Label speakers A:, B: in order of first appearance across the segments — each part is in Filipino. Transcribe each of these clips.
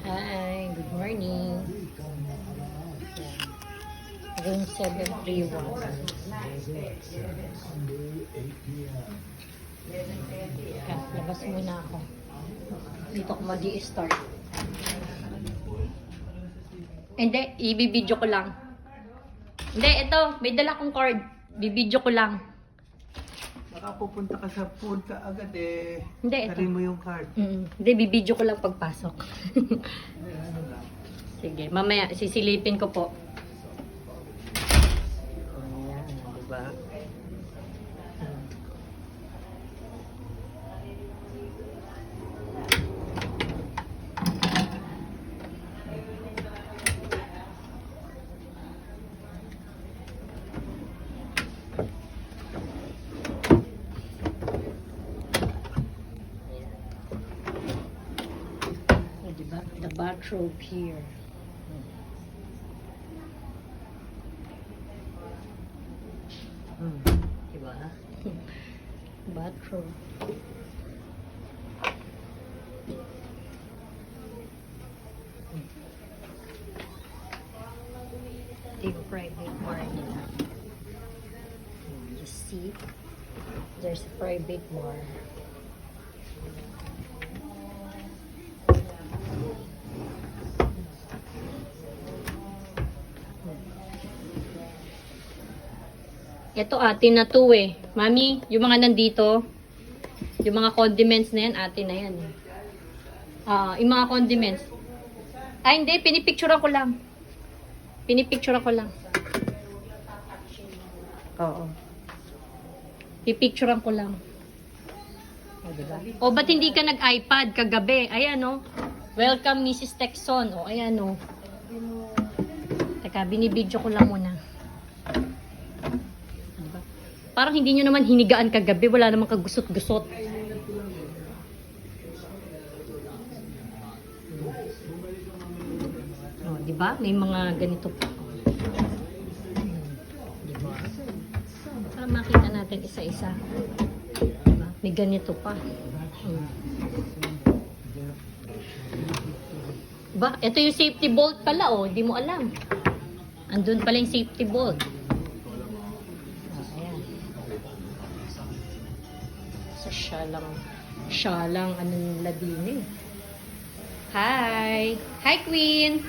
A: Hi, good morning. Room 731. Labas muna ako. Dito ako mag-i-start. Hindi, i-video ko lang. Hindi, ito, may dala kong card. Bibidyo ko lang.
B: Baka pupunta ka sa food ka agad eh.
A: Hindi, ito.
B: Tarin mo yung card.
A: Hindi, bibidyo ko lang pagpasok. Sige, mamaya, sisilipin ko po.
B: Ayan, diba?
A: The bathrobe here. Diba? Bathrobe. Yung private bar nila. You see, there's a private bar. Ito atin na to eh. Mami, yung mga nandito, yung mga condiments na yan, atin na yan. Yung mga condiments. Ay, hindi. Pinipicturean ko lang. Pinipicturean ko lang. Oo. Pipicturean ko lang. O, diba? O, ba't hindi ka nag-iPad kagabi? Ayan, o. Welcome, Mrs. Texon. O, ayan, o. Teka, binibidyo ko lang muna. Parang hindi nyo naman hinigaan kagabi. Wala namang kagusot-gusot. Oh, di ba? May mga ganito pa. Di ba? Para makita natin isa-isa. Diba? May ganito pa. Ba, ito yung safety bolt pala, oh. Di mo alam. Andun pala yung safety bolt. Siya lang, ano nila din eh. Hi! Hi, Queen!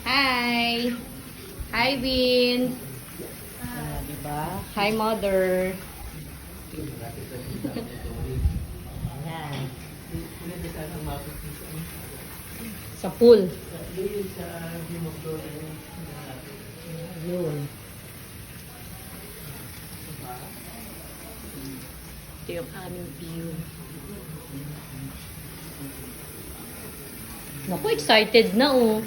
A: Hi! Hi, Win! Diba? Hi, Mother! Ayan. Sa pool. Yun. Ito yung aming view. Naku, excited na oh.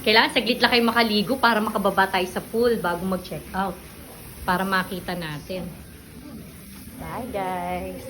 A: Kailangan saglit lang kayo makaligo para makababa tayo sa pool bago mag-check out. Para makita natin. Bye guys!